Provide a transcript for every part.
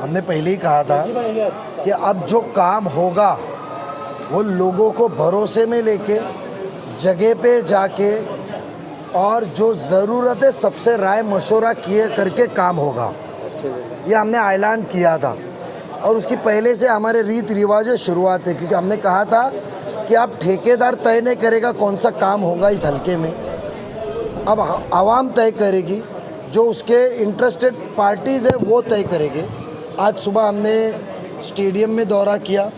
हमने पहले ही कहा था कि अब जो काम होगा वो लोगों को भरोसे में लेके जगह पे जाके और जो ज़रूरत है सबसे राय मशवरा किए करके काम होगा। ये हमने ऐलान किया था और उसकी पहले से हमारे रीति रिवाज शुरुआत है, क्योंकि हमने कहा था कि अब ठेकेदार तय नहीं करेगा कौन सा काम होगा इस हलके में, अब आवाम तय करेगी, जो उसके इंटरेस्टेड पार्टीज़ है वो तय करेंगे। आज सुबह हमने स्टेडियम में दौरा किया,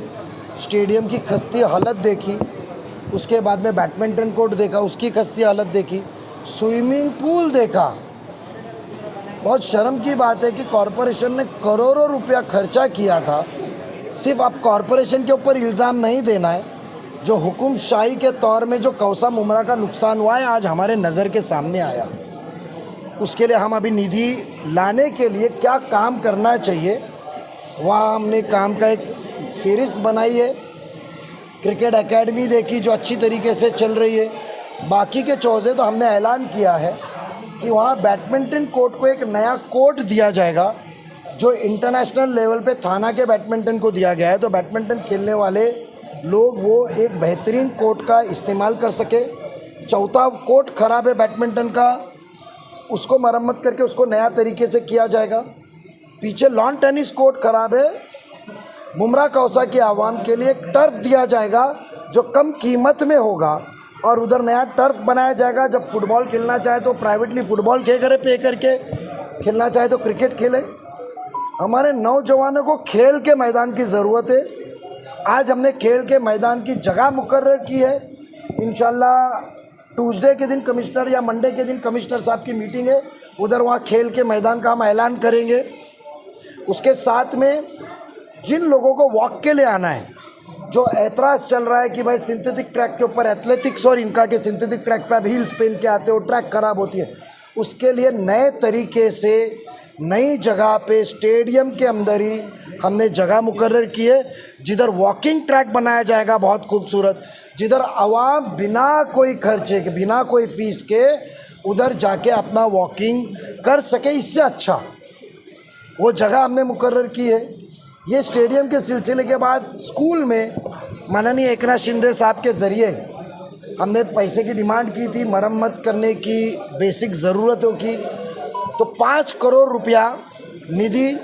स्टेडियम की खस्ती हालत देखी, उसके बाद में बैडमिंटन कोर्ट देखा, उसकी खस्ती हालत देखी, स्विमिंग पूल देखा। बहुत शर्म की बात है कि कॉरपोरेशन ने करोड़ों रुपया खर्चा किया था। सिर्फ अब कॉरपोरेशन के ऊपर इल्ज़ाम नहीं देना है, जो हुकुमशाही के तौर में जो कौसा मुमरा का नुकसान हुआ है आज हमारे नज़र के सामने आया। उसके लिए हम अभी निधि लाने के लिए क्या काम करना चाहिए, वहाँ हमने काम का एक फहरिस्त बनाई है। क्रिकेट एकेडमी देखी जो अच्छी तरीके से चल रही है। बाकी के चौजे तो हमने ऐलान किया है कि वहाँ बैडमिंटन कोर्ट को एक नया कोर्ट दिया जाएगा, जो इंटरनेशनल लेवल पे थाना के बैडमिंटन को दिया गया है, तो बैडमिंटन खेलने वाले लोग वो एक बेहतरीन कोर्ट का इस्तेमाल कर सके। चौथा कोर्ट ख़राब है बैडमिंटन का, उसको मरम्मत करके उसको नया तरीके से किया जाएगा। पीछे लॉन टेनिस कोर्ट ख़राब है, मुमरा कौसा की आवाम के लिए एक टर्फ दिया जाएगा जो कम कीमत में होगा और उधर नया टर्फ बनाया जाएगा। जब फुटबॉल खेलना चाहे तो प्राइवेटली फुटबॉल खेल करे पे करके, खेलना चाहे तो क्रिकेट खेले। हमारे नौजवानों को खेल के मैदान की ज़रूरत है। आज हमने खेल के मैदान की जगह मुकर्रर की है। इंशाल्लाह ट्यूसडे के दिन कमिश्नर या मंडे के दिन कमिश्नर साहब की मीटिंग है, उधर वहाँ खेल के मैदान का हम ऐलान करेंगे। उसके साथ में जिन लोगों को वॉक के लिए आना है, जो ऐतराज़ चल रहा है कि भाई सिंथेटिक ट्रैक के ऊपर एथलेटिक्स और इनका के सिंथेटिक ट्रैक पे आप हील्स पहन के आते हो, ट्रैक ख़राब होती है, उसके लिए नए तरीके से नई जगह पे स्टेडियम के अंदर ही हमने जगह मुकर्रर की है, जिधर वॉकिंग ट्रैक बनाया जाएगा बहुत खूबसूरत, जिधर आवाम बिना कोई खर्चे के, बिना कोई फीस के उधर जाके अपना वॉकिंग कर सके। इससे अच्छा वो जगह हमने मुकर्रर की है। ये स्टेडियम के सिलसिले के बाद स्कूल में माननीय एकनाथ शिंदे साहब के ज़रिए हमने पैसे की डिमांड की थी, मरम्मत करने की बेसिक ज़रूरतों की, तो 5 करोड़ रुपया निधि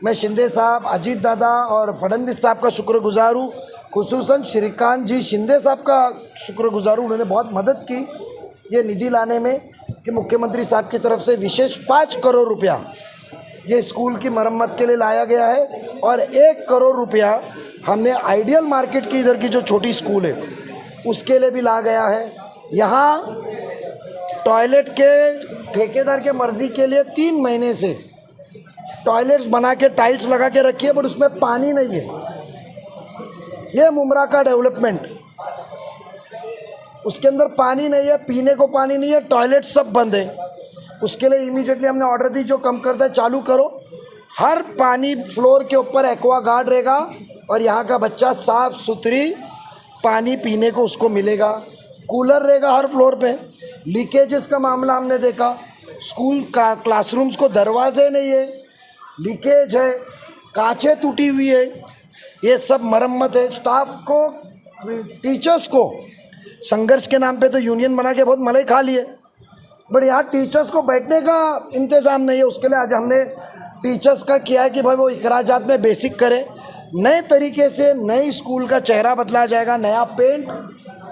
मैं शिंदे साहब, अजीत दादा और फडणवीस साहब का शुक्रगुजार हूँ। खुसूसन श्रीकांत जी शिंदे साहब का शुक्रगुजार हूँ, उन्होंने बहुत मदद की ये निधि लाने में कि मुख्यमंत्री साहब की तरफ से विशेष 5 करोड़ रुपया ये स्कूल की मरम्मत के लिए लाया गया है और 1 करोड़ रुपया हमने आइडियल मार्केट की इधर की जो छोटी स्कूल है उसके लिए भी ला गया है। यहाँ टॉयलेट के ठेकेदार के मर्जी के लिए 3 महीने से टॉयलेट्स बना के टाइल्स लगा के रखी है, बट उसमें पानी नहीं है। ये मुमरा का डेवलपमेंट, उसके अंदर पानी नहीं है, पीने को पानी नहीं है, टॉयलेट सब बंद है। उसके लिए इमीडिएटली हमने ऑर्डर दी, जो कम करता है चालू करो। हर पानी फ्लोर के ऊपर एक्वा गार्ड रहेगा और यहाँ का बच्चा साफ सुथरी पानी पीने को उसको मिलेगा। कूलर रहेगा हर फ्लोर पे। लीकेजेस का मामला हमने देखा, स्कूल का क्लासरूम्स को दरवाजे नहीं है, लीकेज है, कांचें टूटी हुई है, ये सब मरम्मत है। स्टाफ को, टीचर्स को संघर्ष के नाम पे तो यूनियन बना के बहुत मलाई खा लिए, बट यहाँ टीचर्स को बैठने का इंतज़ाम नहीं है। उसके लिए आज हमने टीचर्स का किया है कि भाई वो इखराजात में बेसिक करे। नए तरीके से नई स्कूल का चेहरा बदला जाएगा, नया पेंट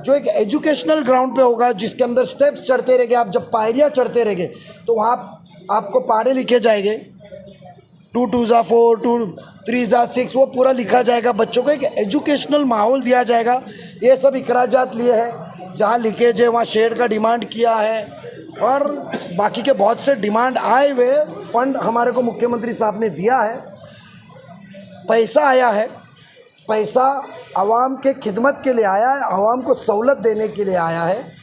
जो एक एजुकेशनल ग्राउंड पे होगा, जिसके अंदर स्टेप्स चढ़ते रहेंगे। आप जब पायरियाँ चढ़ते रहेंगे तो वहाँ आपको पहाड़े लिखे जाएंगे, 2 2 4, 2 3 6, वो पूरा लिखा जाएगा। बच्चों को एक एजुकेशनल माहौल दिया जाएगा। ये सब इखराजात लिए हैं। जहाँ लीकेज है वहाँ शेड का डिमांड किया है और बाकी के बहुत से डिमांड आए हुए। फंड हमारे को मुख्यमंत्री साहब ने दिया है, पैसा आया है, पैसा आवाम के खिदमत के लिए आया है, आवाम को सहूलत देने के लिए आया है।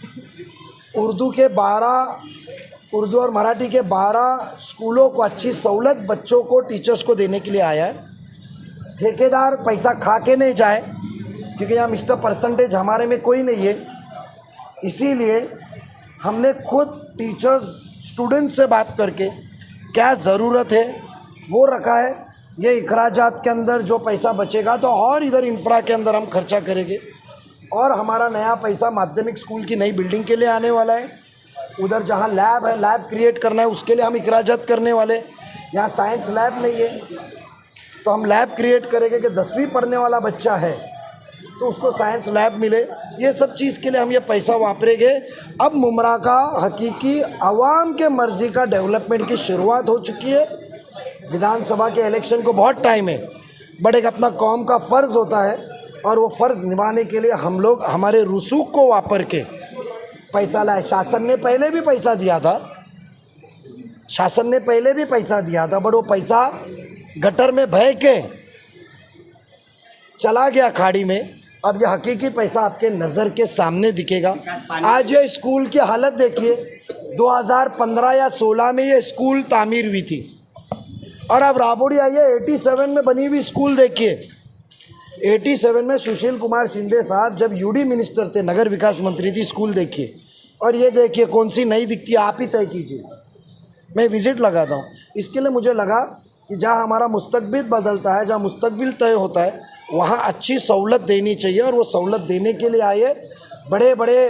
उर्दू और मराठी के 12 स्कूलों को अच्छी सहूलत बच्चों को, टीचर्स को देने के लिए आया है। ठेकेदार पैसा खा के नहीं जाए, क्योंकि यहाँ मिस्टर परसेंटेज हमारे में कोई नहीं है। इसीलिए हमने खुद टीचर्स, स्टूडेंट्स से बात करके क्या ज़रूरत है वो रखा है। ये अखराजात के अंदर जो पैसा बचेगा तो और इधर इंफ्रा के अंदर हम खर्चा करेंगे, और हमारा नया पैसा माध्यमिक स्कूल की नई बिल्डिंग के लिए आने वाला है। उधर जहाँ लैब है, लैब क्रिएट करना है, उसके लिए हम अखराजात करने वाले। यहाँ साइंस लैब नहीं है तो हम लैब क्रिएट करेंगे कि 10वीं पढ़ने वाला बच्चा है तो उसको साइंस लैब मिले। ये सब चीज़ के लिए हम ये पैसा वापरेंगे। अब मुमरा का हकीकी आवाम के मर्ज़ी का डेवलपमेंट की शुरुआत हो चुकी है। विधानसभा के इलेक्शन को बहुत टाइम है, बट एक अपना कौम का फ़र्ज़ होता है, और वो फ़र्ज़ निभाने के लिए हम लोग हमारे रसूख को वापर के पैसा लाए। शासन ने पहले भी पैसा दिया था, बट वो पैसा गटर में बह के चला गया खाड़ी में। अब ये हकीकी पैसा आपके नज़र के सामने दिखेगा। आज ये स्कूल की हालत देखिए, 2015 या 16 में ये स्कूल तामीर हुई थी, और अब राबोड़ी आइए 87 में बनी हुई स्कूल देखिए। 87 में सुशील कुमार शिंदे साहब जब यूडी मिनिस्टर थे, नगर विकास मंत्री थी, स्कूल देखिए, और ये देखिए कौन सी नई दिखती है, आप ही तय कीजिए। मैं विज़िट लगाता हूँ, इसके लिए मुझे लगा कि जहाँ हमारा मुस्तकबिल बदलता है, जहाँ मुस्तकबिल तय होता है, वहाँ अच्छी सहूलत देनी चाहिए। और वो सहूलत देने के लिए आए बड़े बड़े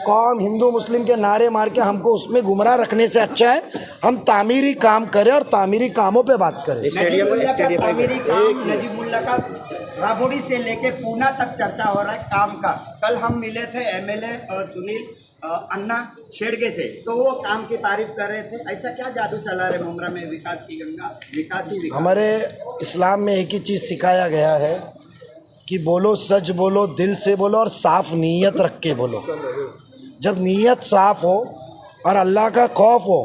कौम हिंदू मुस्लिम के नारे मार के हमको उसमें गुमराह रखने से अच्छा है हम तामीरी काम करें और तामीरी कामों पे बात करें। नजीबुल्लाह का राबोड़ी से लेके पूना तक चर्चा हो रहा है काम का। कल हम मिले थे एमएलए और सुनील अन्ना शेड़गे से, तो वो काम की तारीफ कर रहे थे। ऐसा क्या जादू चला रहे मुमरा में विकास की गंगा, विकास ही विकास। हमारे इस्लाम में एक ही चीज़ सिखाया गया है कि बोलो सच बोलो, दिल से बोलो और साफ नीयत रख के बोलो। जब नीयत साफ हो और अल्लाह का खौफ हो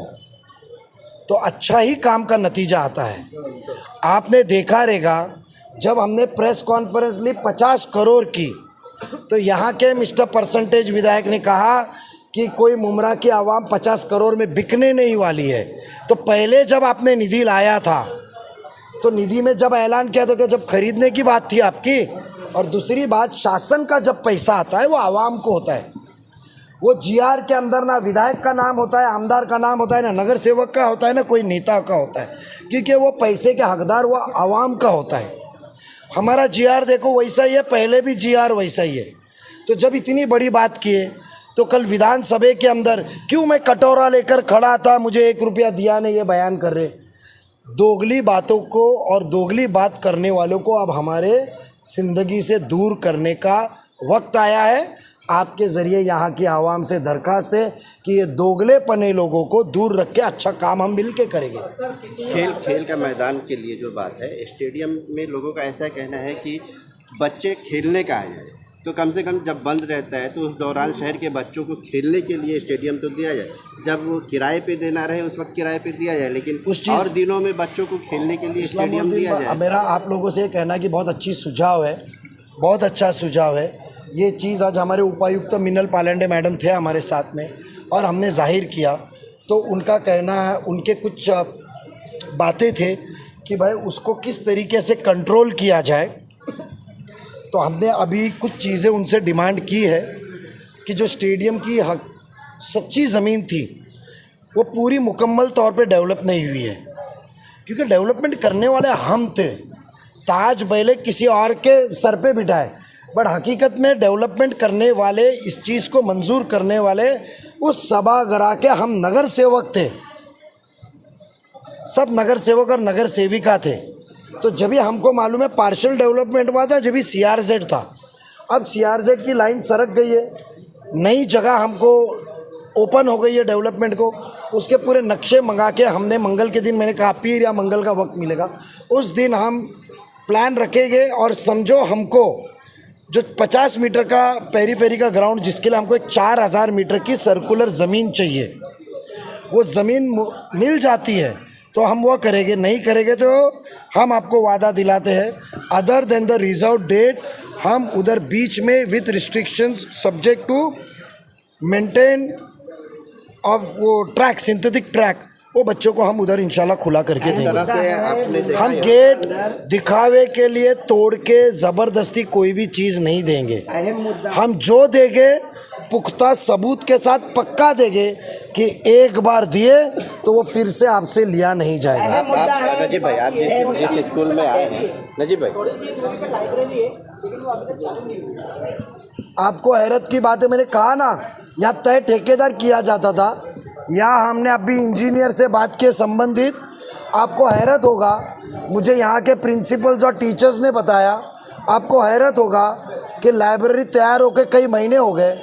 तो अच्छा ही काम का नतीजा आता है। आपने देखा रहेगा जब हमने प्रेस कॉन्फ्रेंस ली 50 करोड़ की, तो यहाँ के मिस्टर परसेंटेज विधायक ने कहा कि कोई मुमरा की आवाम 50 करोड़ में बिकने नहीं वाली है। तो पहले जब आपने निधि लाया था तो निधि में जब ऐलान किया था कि जब खरीदने की बात थी आपकी, और दूसरी बात शासन का जब पैसा आता है वो आवाम को होता है। वो जीआर के अंदर ना विधायक का नाम होता है, आमदार का नाम होता है, ना नगर सेवक का होता है, ना कोई नेता का होता है, क्योंकि वो पैसे के हकदार वो आवाम का होता है। हमारा जीआर देखो वैसा ही है, पहले भी जीआर वैसा ही है। तो जब इतनी बड़ी बात किए तो कल विधानसभा के अंदर क्यों मैं कटोरा लेकर खड़ा था, मुझे 1 रुपया दिया नहीं, ये बयान कर रहे। दोगली बातों को और दोगली बात करने वालों को अब हमारे ज़िंदगी से दूर करने का वक्त आया है। आपके ज़रिए यहाँ की आवाम से दरख्वास्त है कि ये दोगले पने लोगों को दूर रख के अच्छा काम हम मिल के करेंगे। खेल का मैदान के लिए जो बात है, स्टेडियम में लोगों का ऐसा कहना है कि बच्चे खेलने का आ जाए, तो कम से कम जब बंद रहता है तो उस दौरान शहर के बच्चों को खेलने के लिए स्टेडियम तो दिया जाए। जब वो किराए पे देना रहे उस वक्त किराए पे दिया जाए, लेकिन और दिनों में बच्चों को खेलने के लिए स्टेडियम दिया जाए। मेरा आप लोगों से कहना कि बहुत अच्छी सुझाव है, बहुत अच्छा सुझाव है। ये चीज़ आज हमारे उपायुक्त मिनल पालंडे मैडम थे हमारे साथ में, और हमने जाहिर किया तो उनका कहना है, उनके कुछ बातें थे कि भाई उसको किस तरीके से कंट्रोल किया जाए। तो हमने अभी कुछ चीज़ें उनसे डिमांड की है कि जो स्टेडियम की सच्ची ज़मीन थी वो पूरी मुकम्मल तौर पे डेवलप नहीं हुई है, क्योंकि डेवलपमेंट करने वाले हम थे। ताज पहले किसी और के सर पे बिठाए, बट हकीकत में डेवलपमेंट करने वाले, इस चीज़ को मंजूर करने वाले उस सभागार के हम नगर सेवक थे, सब नगर सेवक और नगर सेविका थे। तो जब भी हमको मालूम है पार्शियल डेवलपमेंट हुआ था, जब भी CRZ था। अब CRZ की लाइन सरक गई है, नई जगह हमको ओपन हो गई है डेवलपमेंट को। उसके पूरे नक्शे मंगा के हमने मंगल के दिन, मैंने कहा पीर या मंगल का वक्त मिलेगा, उस दिन हम प्लान रखेंगे। और समझो हमको जो 50 मीटर का पेरीफेरी का ग्राउंड, जिसके लिए हमको एक 4000 मीटर की सर्कुलर ज़मीन चाहिए, वो ज़मीन मिल जाती है तो हम वो करेंगे, नहीं करेंगे तो हम आपको वादा दिलाते हैं other than the reserve date हम उधर बीच में with restrictions subject to maintain of वो ट्रैक, सिंथेटिक ट्रैक, वो बच्चों को हम उधर इंशाल्लाह खुला करके देंगे। हम गेट दिखावे के लिए तोड़ के ज़बरदस्ती कोई भी चीज़ नहीं देंगे। हम जो देंगे पुख्ता सबूत के साथ पक्का देंगे कि एक बार दिए तो वो फिर से आपसे लिया नहीं जाएगा। आप नजीब भाई, आप जिस स्कूल में आए हैं, नजीब भाई, आपको हैरत की बात है, मैंने कहा ना, यहाँ तय ठेकेदार किया जाता था, यहाँ हमने अभी इंजीनियर से बात की संबंधित। आपको हैरत होगा, मुझे यहाँ के प्रिंसिपल्स और टीचर्स ने बताया, आपको हैरत होगा कि लाइब्रेरी तैयार होकर कई महीने हो गए,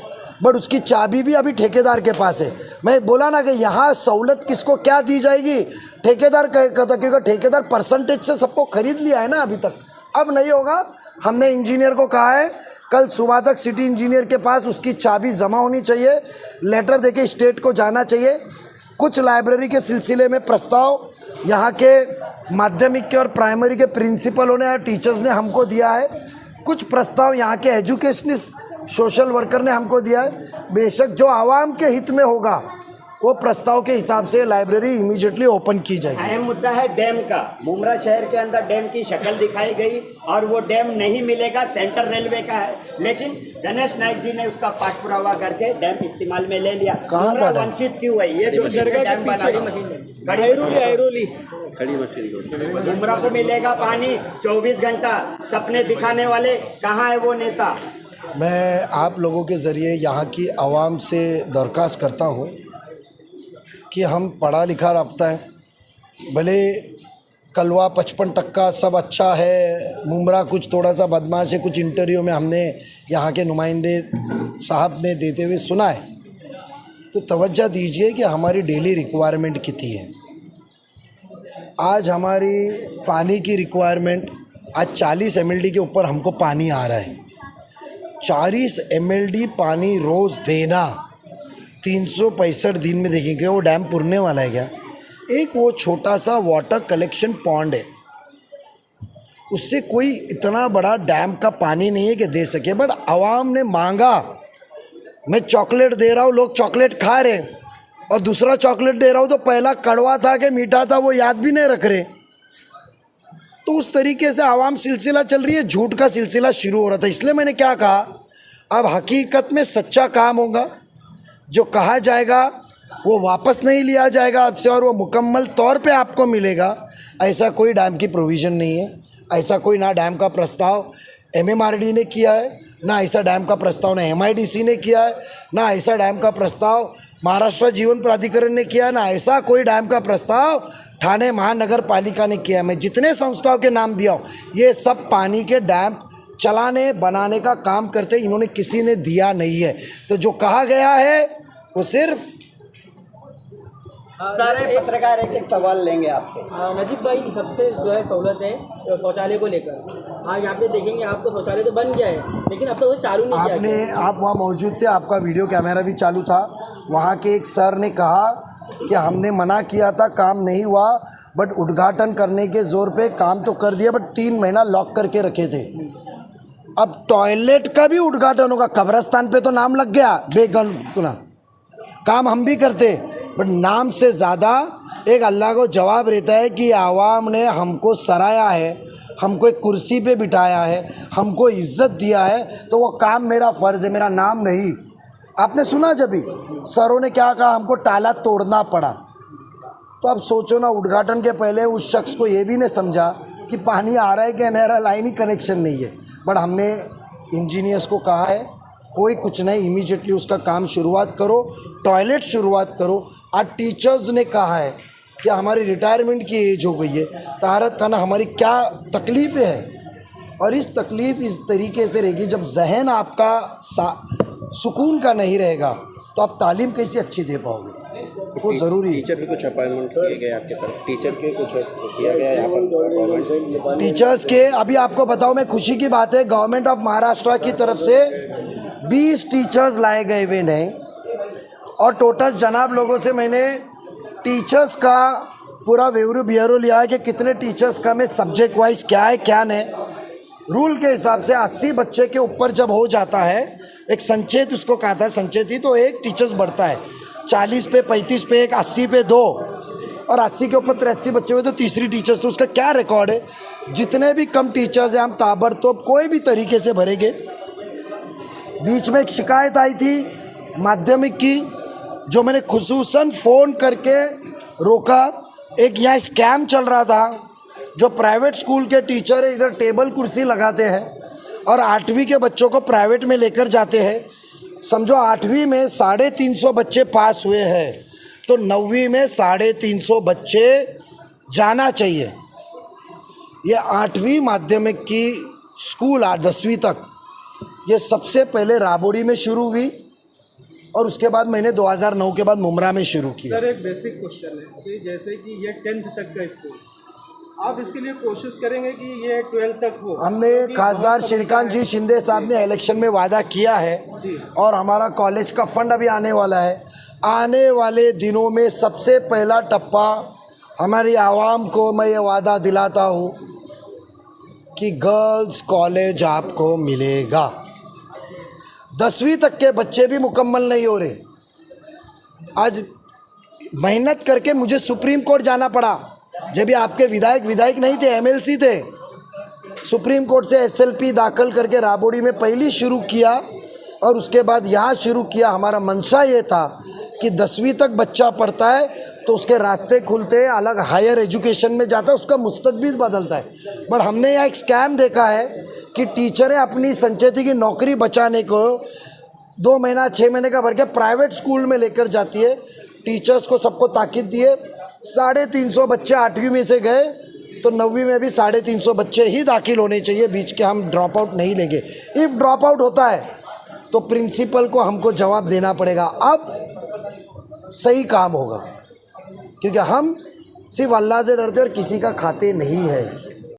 बट उसकी चाबी भी अभी ठेकेदार के पास है। मैं बोला ना कि यहाँ सहूलत किसको क्या दी जाएगी, ठेकेदार कहता, क्योंकि ठेकेदार परसेंटेज से सबको खरीद लिया है ना अभी तक। अब नहीं होगा। हमने इंजीनियर को कहा है कल सुबह तक सिटी इंजीनियर के पास उसकी चाबी जमा होनी चाहिए, लेटर देके स्टेट को जाना चाहिए। कुछ लाइब्रेरी के सिलसिले में प्रस्ताव यहाँ के माध्यमिक के और प्राइमरी के प्रिंसिपलों ने और टीचर्स ने हमको दिया है, कुछ प्रस्ताव यहाँ के एजुकेशनिस्ट सोशल वर्कर ने हमको दिया है। बेशक जो आवाम के हित में होगा वो प्रस्ताव के हिसाब से लाइब्रेरी इमीडिएटली ओपन की जाएगी। अहम मुद्दा है डैम का। मुमरा शहर के अंदर डैम की शक्ल दिखाई गई और वो डैम नहीं मिलेगा, सेंट्रल रेलवे का है, लेकिन गणेश नाइक जी ने उसका पाठ पुरावा करके डैम इस्तेमाल में ले लिया। कहाँ था वंचित क्यों है ये जो डैम बना, खड़ी मशीन मुमरा को मिलेगा पानी 24 घंटा, सपने दिखाने वाले कहाँ है वो नेता। मैं आप लोगों के ज़रिए यहाँ की आवाम से दरख्वास्त करता हूँ कि हम पढ़ा लिखा रफ्ता है, भले कलवा 55% सब अच्छा है, मुमरा कुछ थोड़ा सा बदमाश है, कुछ इंटरव्यू में हमने यहाँ के नुमाइंदे साहब ने देते हुए सुना है, तो तवज्जो दीजिए कि हमारी डेली रिक्वायरमेंट कितनी है। आज हमारी पानी की रिक्वायरमेंट, आज 40 MLD के ऊपर हमको पानी आ रहा है। 40 MLD पानी रोज़ देना 365 दिन में देखेंगे वो डैम पुरने वाला है क्या? एक वो छोटा सा वाटर कलेक्शन पॉन्ड है, उससे कोई इतना बड़ा डैम का पानी नहीं है कि दे सके। बट आवाम ने मांगा, मैं चॉकलेट दे रहा हूँ, लोग चॉकलेट खा रहे, और दूसरा चॉकलेट दे रहा हूँ तो पहला कड़वा था कि मीठा था वो याद भी नहीं रख रहे। तो उस तरीके से आवाम सिलसिला चल रही है, झूठ का सिलसिला शुरू हो रहा था। इसलिए मैंने क्या कहा, अब हकीकत में सच्चा काम होगा, जो कहा जाएगा वो वापस नहीं लिया जाएगा आपसे, और वो मुकम्मल तौर पे आपको मिलेगा। ऐसा कोई डैम की प्रोविज़न नहीं है, ऐसा कोई ना डैम का प्रस्ताव MMRD ने किया है, ना ऐसा डैम का प्रस्ताव ना MIDC ने किया है, ना ऐसा डैम का प्रस्ताव महाराष्ट्र जीवन प्राधिकरण ने किया है, ना ऐसा कोई डैम का प्रस्ताव ठाणे महानगर पालिका ने किया है। मैं जितने संस्थाओं के नाम दिया हूँ, ये सब पानी के डैम चलाने बनाने का काम करते, इन्होंने किसी ने दिया नहीं है। तो जो कहा गया है वो सिर्फ सारे पत्रकार एक सवाल लेंगे आपसे। नजीब भाई, सबसे जो है सहूलत है शौचालय को लेकर। आज यहाँ पे देखेंगे आपको शौचालय तो बन गया है, लेकिन अब तक तो चालू नहीं किया। आप वहाँ मौजूद थे, आपका वीडियो कैमरा भी चालू था। वहाँ के एक सर ने कहा कि हमने मना किया था, काम नहीं हुआ, बट उद्घाटन करने के जोर पे काम तो कर दिया, बट 3 महीना लॉक करके रखे थे। अब टॉयलेट का भी उद्घाटन होगा, कब्रस्तान पे तो नाम लग गया, बेगुनाह काम हम भी करते, बट नाम से ज़्यादा एक अल्लाह को जवाब रहता है कि आवाम ने हमको सराहा है, हमको एक कुर्सी पे बिठाया है, हमको इज्जत दिया है, तो वो काम मेरा फ़र्ज़ है, मेरा नाम नहीं। आपने सुना जब भी सरों ने क्या कहा, हमको टाला तोड़ना पड़ा। तो अब सोचो ना, उद्घाटन के पहले उस शख्स को ये भी नहीं समझा कि पानी आ रहा है कि नहरा लाइन ही कनेक्शन नहीं है। बट हमने इंजीनियर्स को कहा है कोई कुछ नहीं, इमीडिएटली उसका काम शुरुआत करो, टॉयलेट शुरुआत करो। आज टीचर्स ने कहा है कि हमारी रिटायरमेंट की एज हो गई है, तहारत खाना हमारी क्या तकलीफ़ें हैं, और इस तकलीफ़ इस तरीके से रहेगी जब जहन आपका सुकून का नहीं रहेगा तो आप तालीम कैसे अच्छी दे पाओगे, वो ज़रूरी है। टीचर भी कुछ अपॉइंटमेंट किए गए आपके तरफ, टीचर के कुछ किया गया यहाँ पर टीचर्स के अभी आपको बताओ, मैं खुशी की बात है गवर्नमेंट ऑफ महाराष्ट्र की तरफ से 20 टीचर्स लाए गए हुए नहीं, और टोटल जनाब लोगों से मैंने टीचर्स का पूरा ब्यूरो लिया है कि कितने टीचर्स का में सब्जेक्ट वाइज क्या है क्या नहीं। रूल के हिसाब से 80 बच्चे के ऊपर जब हो जाता है, एक संचेत उसको कहा था, संचेत ही तो एक टीचर्स बढ़ता है, 40 पे 35 पे 1, 80 पे 2, और 80 के ऊपर 83 बच्चे हुए तो तीसरी टीचर्स। तो उसका क्या रिकॉर्ड है, जितने भी कम टीचर्स हैं हम ताबड़तोड़ कोई भी तरीके से भरेंगे। बीच में एक शिकायत आई थी माध्यमिक की जो मैंने खुसूसन फ़ोन करके रोका, एक यहाँ स्कैम चल रहा था। जो प्राइवेट स्कूल के टीचर है इधर टेबल कुर्सी लगाते हैं और 8वीं के बच्चों को प्राइवेट में लेकर जाते हैं। समझो 8वीं में 350 बच्चे पास हुए हैं तो 9वीं में 350 बच्चे जाना चाहिए। ये 8वीं माध्यमिक की स्कूल 10वीं तक ये सबसे पहले राबोड़ी में शुरू हुई और उसके बाद मैंने 2009 के बाद मुमरा में शुरू किया। सर एक बेसिक क्वेश्चन है कि जैसे कि ये 10th तक का स्कूल, आप इसके लिए कोशिश करेंगे कि ये 12th तक हो? हमने खासदार श्रीकांत जी शिंदे साहब ने इलेक्शन में वादा किया है और हमारा कॉलेज का फंड अभी आने वाला है। आने वाले दिनों में सबसे पहला टप्पा हमारी आवाम को मैं ये वादा दिलाता हूँ कि गर्ल्स कॉलेज आपको मिलेगा। 10वीं तक के बच्चे भी मुकम्मल नहीं हो रहे। आज मेहनत करके मुझे सुप्रीम कोर्ट जाना पड़ा, जब भी आपके विधायक नहीं थे, एमएलसी थे। सुप्रीम कोर्ट से एसएलपी दाखिल करके राबोड़ी में पहली शुरू किया और उसके बाद यहाँ शुरू किया। हमारा मंशा ये था कि 10वीं तक बच्चा पढ़ता है तो उसके रास्ते खुलते हैं, अलग हायर एजुकेशन में जाता है, उसका मुस्तकबिल बदलता है। बट हमने यहाँ एक स्कैम देखा है कि टीचरें अपनी संचेती की नौकरी बचाने को 2 महीना 6 महीने का भर के प्राइवेट स्कूल में लेकर जाती है। टीचर्स को सबको ताकीद दिए, 350 बच्चे 8वीं में से गए तो 9वीं में भी 350 बच्चे ही दाखिल होने चाहिए, बीच के हम ड्रॉप आउट नहीं लेंगे। इफ़ ड्रॉप आउट होता है तो प्रिंसिपल को हमको जवाब देना पड़ेगा। अब सही काम होगा क्योंकि हम सिर्फ अल्लाह से डरते और किसी का खाते नहीं है।